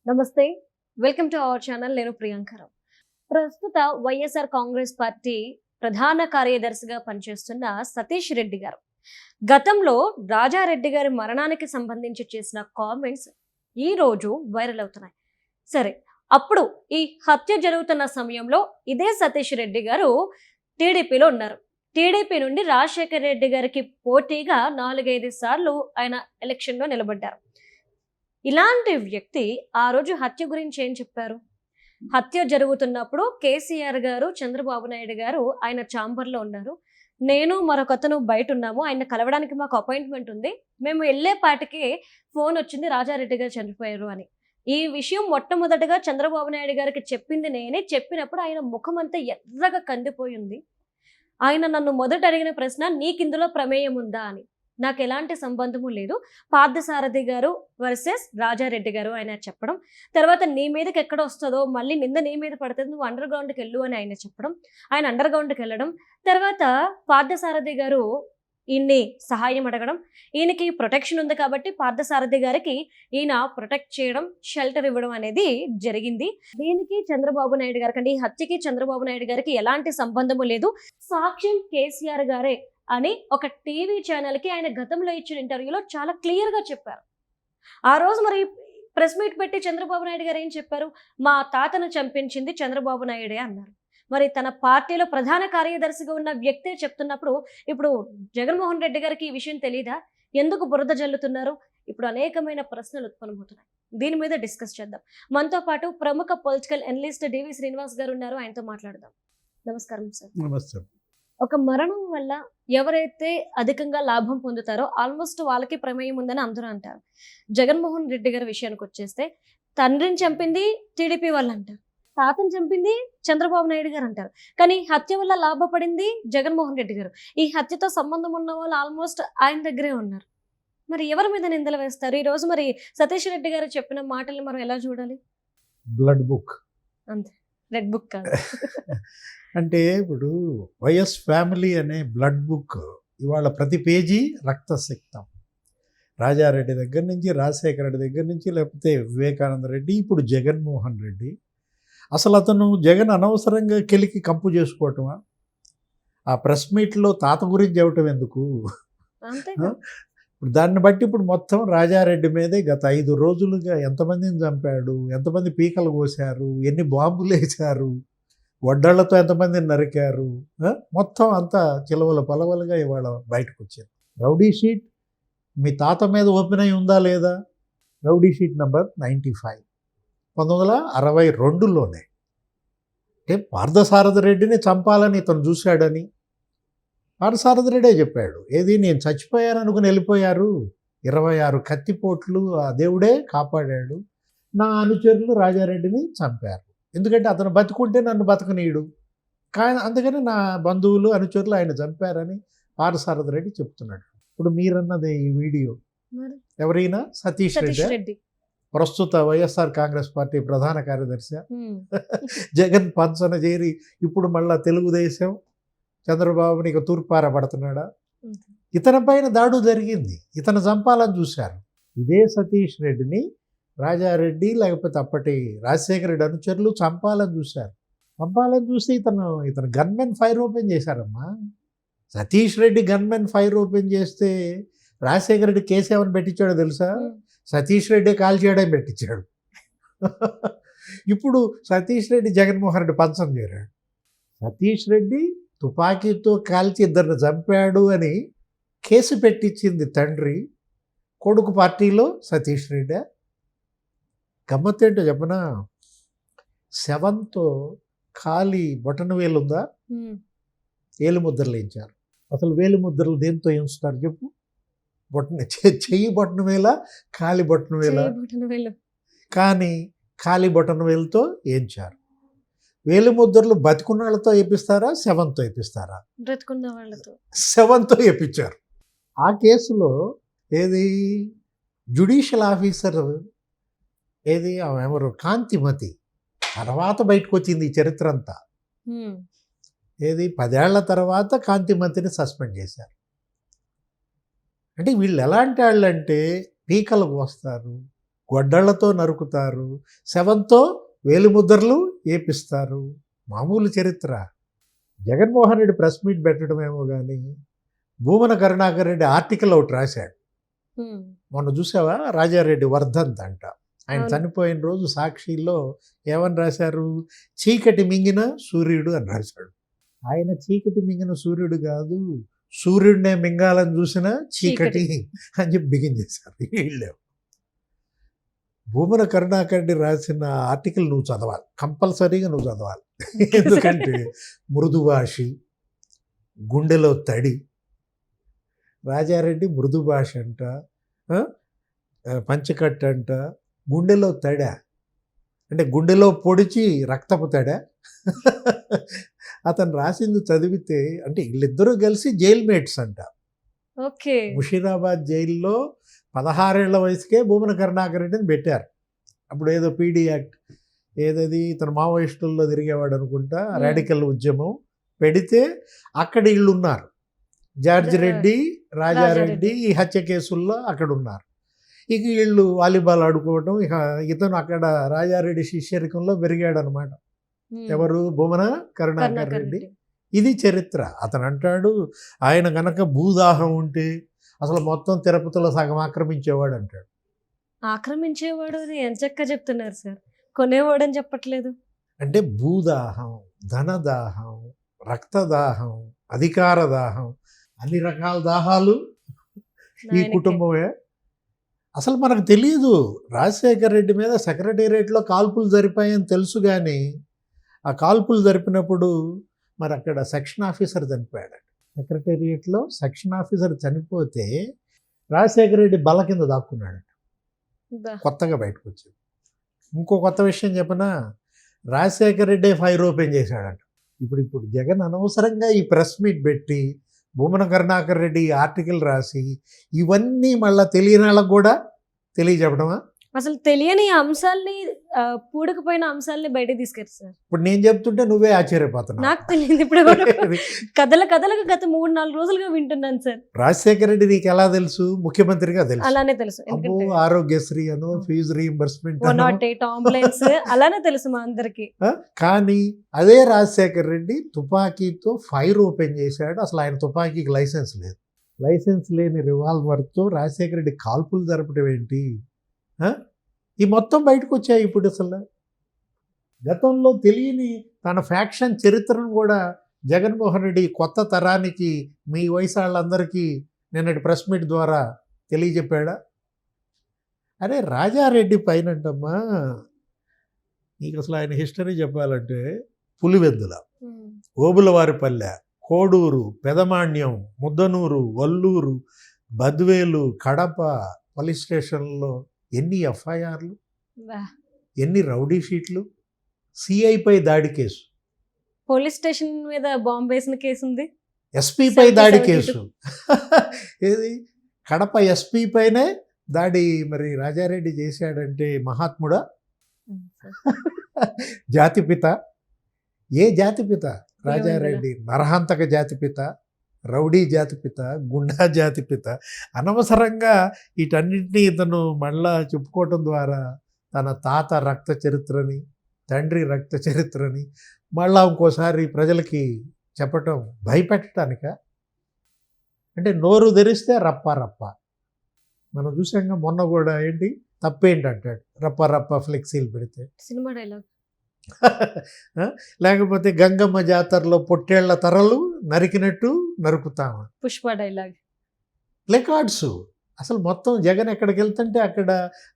నమస్తే, welcome to our channel. నేను ప్రియాంకరావు. ప్రస్తుత వైఎస్ఆర్ కాంగ్రెస్ పార్టీ ప్రధాన కార్యదర్శిగా పనిచేస్తున్న సతీష్ రెడ్డి గారు గతంలో రాజారెడ్డి గారి మరణానికి సంబంధించి చేసిన కామెంట్స్ ఈ రోజు వైరల్ అవుతున్నాయి. సరే, అప్పుడు ఈ హత్య జరుగుతున్న సమయంలో ఇదే సతీష్ రెడ్డి గారు టీడీపీలో ఉన్నారు. టీడీపీ నుండి రాజశేఖర రెడ్డి గారికి పోటీగా 4-5 సార్లు ఆయన ఎలక్షన్లో నిలబడ్డారు. ఇలాంటి వ్యక్తి ఆ రోజు హత్య గురించి ఏం చెప్పారు? హత్య జరుగుతున్నప్పుడు కేసీఆర్ గారు, చంద్రబాబు నాయుడు గారు ఆయన ఛాంబర్లో ఉన్నారు. నేను మరొకతను బయట ఉన్నాము. ఆయన కలవడానికి మాకు అపాయింట్మెంట్ ఉంది. మేము వెళ్ళేపాటికి ఫోన్ వచ్చింది, రాజారెడ్డి గారు చనిపోయారు అని. ఈ విషయం మొట్టమొదటగా చంద్రబాబు నాయుడు గారికి చెప్పింది నేనే. చెప్పినప్పుడు ఆయన ముఖం అంతా ఎర్రగా కందిపోయింది. ఆయన నన్ను మొదట అడిగిన ప్రశ్న, నీకిందులో ప్రమేయం ఉందా అని. నాకు ఎలాంటి సంబంధము లేదు, పార్థసారథి గారు వర్సెస్ రాజారెడ్డి గారు ఆయన చెప్పడం. తర్వాత నీ మీదకి ఎక్కడ వస్తుందో మళ్ళీ నింద నీ మీద పడుతుంది, నువ్వు అండర్ గ్రౌండ్కి వెళ్ళు అని ఆయన చెప్పడం. ఆయన అండర్ గ్రౌండ్కి వెళ్ళడం. తర్వాత పార్థసారథి గారు ఈయన్ని సహాయం అడగడం. ఈయనకి ప్రొటెక్షన్ ఉంది కాబట్టి పార్థసారథి గారికి ఈయన ప్రొటెక్ట్ చేయడం, షెల్టర్ ఇవ్వడం అనేది జరిగింది. దీనికి చంద్రబాబు నాయుడు గారికి, అంటే ఈ హత్యకి చంద్రబాబు నాయుడు గారికి ఎలాంటి సంబంధము లేదు. సాక్ష్యం కేసీఆర్ గారే అని ఒక టీవీ ఛానల్కి ఆయన గతంలో ఇచ్చిన ఇంటర్వ్యూలో చాలా క్లియర్గా చెప్పారు. ఆ రోజు మరి ప్రెస్ మీట్ పెట్టి చంద్రబాబు నాయుడు గారు ఏం చెప్పారు? మా తాతను చంపించింది చంద్రబాబు నాయుడే అన్నారు. మరి తన పార్టీలో ప్రధాన కార్యదర్శిగా ఉన్న వ్యక్తే చెప్తున్నప్పుడు ఇప్పుడు జగన్మోహన్ రెడ్డి గారికి ఈ విషయం తెలీదా? ఎందుకు బురద జల్లుతున్నారు? ఇప్పుడు అనేకమైన ప్రశ్నలు ఉత్పన్నమవుతున్నాయి. దీని మీద డిస్కస్ చేద్దాం. మనతో పాటు ప్రముఖ పొలిటికల్ అనలిస్ట్ డివి శ్రీనివాస్ గారు ఉన్నారు. ఆయనతో మాట్లాడదాం. నమస్కారం సార్. నమస్తే. ఒక మరణం వల్ల ఎవరైతే అధికంగా లాభం పొందుతారో ఆల్మోస్ట్ వాళ్ళకి ప్రమేయం ఉందని అందరూ అంటారు. జగన్మోహన్ రెడ్డి గారి విషయానికి వచ్చేస్తే తండ్రిని చంపింది టీడీపీ వాళ్ళు అంటారు, తాతను చంపింది చంద్రబాబు నాయుడు గారు అంటారు. కానీ హత్య వల్ల లాభపడింది జగన్మోహన్ రెడ్డి గారు. ఈ హత్యతో సంబంధం ఉన్న వాళ్ళు ఆల్మోస్ట్ ఆయన దగ్గరే ఉన్నారు. మరి ఎవరి మీద నిందలు వేస్తారు? ఈ రోజు మరి సతీష్ రెడ్డి గారు చెప్పిన మాటల్ని మనం ఎలా చూడాలి? బ్లడ్ బుక్ అంతే, రెడ్ బుక్ కాదు. అంటే ఇప్పుడు వైఎస్ ఫ్యామిలీ అనే బ్లడ్ బుక్ ఇవాళ ప్రతి పేజీ రక్తసిక్తం. రాజారెడ్డి దగ్గర నుంచి, రాజశేఖర రెడ్డి దగ్గర నుంచి, లేకపోతే వివేకానంద రెడ్డి, ఇప్పుడు జగన్మోహన్ రెడ్డి. అసలు అతను జగన్ అనవసరంగా కెలికి కంపు చేసుకోవటమా? ఆ ప్రెస్ మీట్లో తాత గురించి చెప్పటం ఎందుకు? దాన్ని బట్టి ఇప్పుడు మొత్తం రాజారెడ్డి మీదే గత 5 రోజులుగా ఎంతమందిని చంపాడు, ఎంతమంది పీకలు కోసారు, ఎన్ని బాంబులు వేశారు, వడ్డాళ్లతో ఎంతమందిని నరికారు, మొత్తం అంతా చిలవల పలవలుగా ఇవాళ బయటకు వచ్చింది. రౌడీ షీట్ మీ తాత మీద ఓపెన్ అయి ఉందా లేదా? Rowdy sheet number 95, 1962లోనే. అంటే పార్థసారథి రెడ్డిని చంపాలని ఇతను చూశాడని పార్థసారథి రెడ్డే చెప్పాడు. ఏది, నేను చచ్చిపోయాను అనుకుని వెళ్ళిపోయారు, 26 కత్తిపోట్లు ఆ దేవుడే కాపాడాడు, నా అనుచరులు రాజారెడ్డిని చంపారు, ఎందుకంటే అతను బతుకుంటే నన్ను బతకనీయుడు, కానీ అందుకని నా బంధువులు అనుచరులు ఆయన చంపారని పార్థసారథి రెడ్డి చెప్తున్నాడు. ఇప్పుడు మీరన్నది ఈ వీడియో ఎవరైనా సతీష్ రెడ్డి, ప్రస్తుత వైఎస్ఆర్ కాంగ్రెస్ పార్టీ ప్రధాన కార్యదర్శి, జగన్ పంచన చేరి ఇప్పుడు మళ్ళా తెలుగుదేశం చంద్రబాబుని ఇక తూర్పార పడుతున్నాడా? ఇతని పైన దాడు జరిగింది, ఇతను చంపాలని చూశారు. ఇదే సతీష్ రెడ్డిని రాజారెడ్డి లేకపోతే అప్పటి రాజశేఖర రెడ్డి అనుచరులు చంపాలని చూశారు. చంపాలని చూసి ఇతను గన్మెన్ ఫైర్ ఓపెన్ చేశారమ్మా. Satish Reddy gunmen fire open చేస్తే రాజశేఖర రెడ్డి కేసు ఏమని పెట్టించాడో తెలుసా? సతీష్ రెడ్డి కాల్చేయడం పెట్టించాడు. ఇప్పుడు సతీష్ రెడ్డి జగన్మోహన్ రెడ్డి పంచం చేరాడు. సతీష్ రెడ్డి తుపాకీతో కాల్చి 2 చంపాడు అని కేసు పెట్టించింది తండ్రి. కొడుకు పార్టీలో సతీష్ రెడ్డి. గమ్మత్తేంటో చెప్పనా? శవంతో ఖాళీ బొటన వేలు ఉందా, వేలు ముద్రలు వేయించారు. అసలు వేలు ముద్రలు దేంతో వేయించుతారు చెప్పు? చెయ్యి బొటన వేల, ఖాళీ బొటన వేల, కానీ ఖాళీ బొటన వేలుతో వేయించారు. వేలు ముద్రలు బతికున్న వాళ్ళతో వేపిస్తారా, శవంతో వేపిస్తారా? బ్రతుకున్న వాళ్ళతో, శవంతో వేయించారు. ఆ కేసులో ఏది జ్యుడిషియల్ ఆఫీసర్ ఏది ఎవరు, కాంతిమతి, తర్వాత బయటకు వచ్చింది ఈ చరిత్ర అంతా. ఏది 10 ఏళ్ల తర్వాత కాంతిమతిని సస్పెండ్ చేశారు. అంటే వీళ్ళు ఎలాంటి వాళ్ళు అంటే పీకలు కోస్తారు, గొడ్డళ్లతో నరుకుతారు, శవంతో వేలిముద్రలు ఏపిస్తారు. మామూలు చరిత్ర. జగన్మోహన్ రెడ్డి ప్రెస్ మీట్ పెట్టడమేమో కానీ భూమన కరుణాకర్ రెడ్డి ఆర్టికల్ ఒకటి రాశాడు. మొన్న చూసావా, రాజారెడ్డి వర్ధంత్ అంట. ఆయన అవును. చనిపోయిన రోజు సాక్షిలో ఏమని రాశారు? చీకటి మింగిన సూర్యుడు అని రాశాడు. ఆయన చీకటి మింగిన సూర్యుడు కాదు, సూర్యుడినే మింగాలని చూసిన చీకటి అని చెప్పి బిగించేశారు వీళ్ళు. భూమన కరుణాకర్ రెడ్డి రాసిన ఆర్టికల్ నువ్వు చదవాలి, కంపల్సరీగా నువ్వు చదవాలి. ఎందుకంటే మృదుభాషి, గుండెలో తడి. రాజారెడ్డి మృదు భాష అంట, పంచకట్టు అంట, గుండెలో తడా అంటే గుండెలో పొడిచి రక్తపు తడా. అతను రాసింది చదివితే అంటే వీళ్ళిద్దరూ కలిసి జైల్ మేట్స్ అంట. ఓకే. ముషీరాబాద్ జైల్లో 16 ఏళ్ల వయసుకే భూమన కరుణాకర్ రెడ్డిని పెట్టారు. అప్పుడు ఏదో పీడీ యాక్ట్ ఏదది, ఇతను మావోయిస్టుల్లో తిరిగేవాడు అనుకుంటా, రాడికల్ ఉద్యమం పెడితే అక్కడ వీళ్ళు ఉన్నారు. జార్జ్ రెడ్డి, రాజారెడ్డి ఈ హత్య కేసుల్లో అక్కడ ఉన్నారు. ఇక వీళ్ళు వాలీబాల్ ఆడుకోవటం, ఇక ఇతను అక్కడ రాజారెడ్డి శిష్యరికంలో పెరిగాడు అనమాట. ఎవరు? భూమన కరుణాకర్ రెడ్డి. ఇది చరిత్ర. అతను అంటాడు ఆయన గనక భూదాహం ఉంటే అసలు మొత్తం తిరుపతిలో సగం ఆక్రమించేవాడు అంటాడు. ఆక్రమించేవాడు అని ఎంచక్క చెప్తున్నారు సార్, కొనేవాడు అని చెప్పట్లేదు. అంటే భూదాహం, ధనదాహం, రక్తదాహం, అధికార దాహం, అన్ని రకాల దాహాలు ఈ ఆయనకే. కుటుంబమే. అసలు మనకు తెలియదు రాజశేఖర రెడ్డి మీద సెక్రటేరియట్లో కాల్పులు జరిపాయని తెలుసు, కానీ ఆ కాల్పులు జరిపినప్పుడు మరి అక్కడ సెక్షన్ ఆఫీసర్ చనిపోయాడు. సెక్రటేరియట్లో సెక్షన్ ఆఫీసర్ చనిపోతే రాజశేఖర రెడ్డి బల్ల కింద దాక్కున్నాడు. బా. కొత్తగా బయటకు వచ్చింది. ఇంకో కొత్త విషయం చెప్పనా, రాజశేఖర రెడ్డి ఫైర్ ఓపెన్ చేశాడంట. ఇప్పుడు జగన్ అనవసరంగా ఈ ప్రెస్ మీట్ పెట్టి భూమన కరుణాకర్ రెడ్డి ఆర్టికల్ రాసి ఇవన్నీ మళ్ళీ తెలియని వాళ్ళకు కూడా తెలియజెప్పడమా? అసలు తెలియని అంశాల్ని పూడకపోయిన అంశాలని బయటకు తీసుకెళ్తారు సార్. ఇప్పుడు నేను చెప్తుంటే నువ్వే ఆశ్చర్యపోతున్నావు. నాకు తెలియదు ఇప్పుడు కథలకు గత 3-4 రోజులుగా వింటున్నాను సార్. రాజశేఖర రెడ్డి నీకు ఎలా తెలుసు? ముఖ్యమంత్రిగా తెలుసు. అలానే తెలుసు. అబ్బో, ఆరోగ్యశ్రీ అను, ఫీజు రీయింబర్స్మెంట్ 108 అంబులెన్స్ అలానే తెలుసు మా అందరికి. కానీ అదే రాజశేఖర రెడ్డి తుపాకీతో ఫైర్ ఓపెన్ చేశాడు. అసలు ఆయన తుపాకీకి లైసెన్స్ లేదు. లైసెన్స్ లేని రివాల్వర్తో రాజశేఖర రెడ్డి కాల్పులు జరపడం ఏంటి? ఈ మొత్తం బయటకు వచ్చాయి ఇప్పుడు. అసలు గతంలో తెలియని తన ఫ్యాక్షన్ చరిత్రను కూడా జగన్మోహన్ రెడ్డి కొత్త తరానికి, మీ వయసు వాళ్ళందరికీ నిన్నటి ప్రెస్ మీట్ ద్వారా తెలియజెప్పాడా? అరే రాజారెడ్డి పైనంటమ్మా నీకు అసలు ఆయన హిస్టరీ చెప్పాలంటే పులివెందుల, ఓబులవారిపల్లె, కోడూరు, పెదమాణ్యం, ముద్దనూరు, వల్లూరు, బద్వేలు, కడప పోలీస్ స్టేషన్లో ఎన్ని ఎఫ్ఐఆర్లు, ఎన్ని రౌడీ షీట్లు, సిఐపై దాడి కేసు, పోలీస్ స్టేషన్ మీద బాంబు వేసిన కేసు ఉంది, ఎస్పీపై దాడి కేసు. ఏది కడప ఎస్పీ పైనే దాడి మరి రాజారెడ్డి చేశాడంటే మహాత్ముడా? జాతిపిత. ఏ జాతిపిత? రాజారెడ్డి నరహంతక జాతిపిత, రౌడీ జాతిపిత, గుండా జాతిపిత. అనవసరంగా వీటన్నింటినీ ఇతను మళ్ళా చెప్పుకోవటం ద్వారా తన తాత రక్త చరిత్రని, తండ్రి రక్త చరిత్రని మళ్ళా ఇంకోసారి ప్రజలకి చెప్పటం భయపెట్టడానిక? అంటే నోరు తెరిస్తే రప్ప రప్ప. మనం చూసాక మొన్న కూడా ఏంటి తప్పేంటి అంటాడు, రప్ప రప్ప ఫ్లెక్సీలు పెడితే. Cinema dialogue. లేకపోతే గంగమ్మ జాతరలో పొట్టేళ్ల తరలు నరికినట్టు నరుకుతాము, పుష్ప డైలాగ్. Play cards. అసలు మొత్తం జగన్ ఎక్కడికి వెళ్తుంటే అక్కడ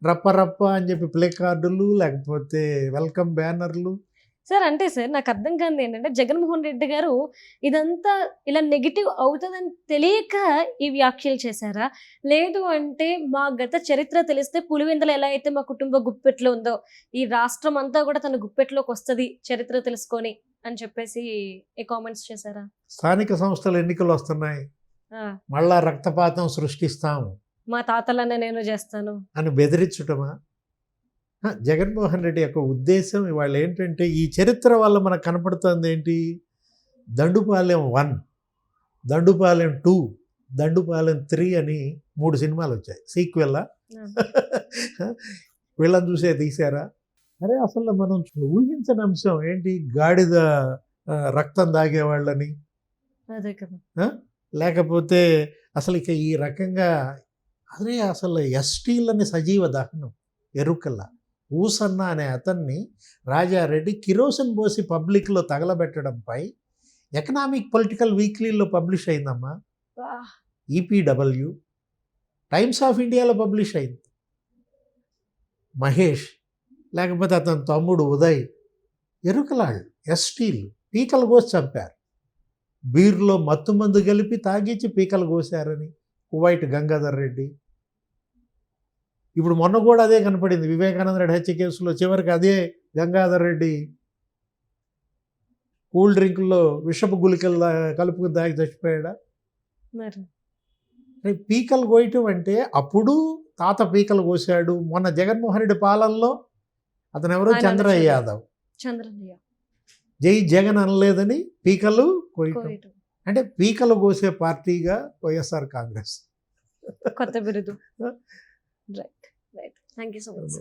రప్ప రప్ప అని చెప్పి ప్లే కార్డులు, లేకపోతే వెల్కమ్ బ్యానర్లు. సార్ అంటే సార్ నాకు అర్థం కానిది ఏంటంటే జగన్మోహన్ రెడ్డి గారు ఇదంతా ఇలా నెగిటివ్ అవుతుందని తెలియక ఈ వ్యాఖ్యలు చేశారా, లేదు అంటే మా గత చరిత్ర తెలిస్తే పులివెందులు ఎలా అయితే మా కుటుంబ గుప్పెట్లో ఉందో ఈ రాష్ట్రం అంతా కూడా తన గుప్పెట్లోకి వస్తుంది చరిత్ర తెలుసుకొని అని చెప్పేసి ఈ కామెంట్స్ చేశారా? స్థానిక సంస్థల ఎన్నికలు వస్తున్నాయి, మళ్ళా రక్తపాతం సృష్టిస్తాము, మా తాతలనే నేను చేస్తాను అని బెదిరించటమా? జగన్మోహన్ రెడ్డి యొక్క ఉద్దేశం ఇవాళ ఏంటంటే ఈ చరిత్ర వల్ల మనకు కనపడుతుంది ఏంటి, దండుపాలెం 1, దండుపాలెం 2, దండుపాలెం 3 అని 3 సినిమాలు వచ్చాయి సీక్వెల్లా. వీళ్ళని చూసే తీశారా? అరే అసలు మనం ఊహించని అంశం ఏంటి, గాడిద రక్తం తాగేవాళ్ళని, అదే కదా. లేకపోతే అసలు ఇక ఈ రకంగా అదే అసలు ఎస్టీలని సజీవ దహనం ఎరుకల ఊసన్న అనే అతన్ని రాజారెడ్డి కిరోసిన్ పోసి పబ్లిక్లో తగలబెట్టడంపై ఎకనామిక్ పొలిటికల్ వీక్లీలో పబ్లిష్ అయిందమ్మా. ఈపీడబ్ల్యూ, టైమ్స్ ఆఫ్ ఇండియాలో పబ్లిష్ అయింది. మహేష్ లేకపోతే అతని తమ్ముడు ఉదయ్ ఎరుకలాళ్ళు ఎస్టీలు పీకలు కోసి చంపారు. బీర్లో మత్తు మందు కలిపి తాగించి పీకలు కోసారని కువైట్ గంగాధర్ రెడ్డి. ఇప్పుడు మొన్న కూడా అదే కనపడింది వివేకానంద రెడ్డి హత్య కేసులో. చివరికి అదే గంగాధర్ రెడ్డి కూల్ డ్రింకుల్లో విషపు గుళికలు కలుపుకుని తాగి చచ్చిపోయాడా? పీకలు కోయటం అంటే అప్పుడు తాత పీకలు కోసాడు. మొన్న జగన్మోహన్ రెడ్డి పాలనలో అతను ఎవరో చంద్రయ్య యాదవ్ జై జగన్ అనలేదని పీకలు కోయటం. అంటే పీకలు కోసే పార్టీగా వైఎస్ఆర్ కాంగ్రెస్. కొత్త బిరుదు. Right right. Thank you so much.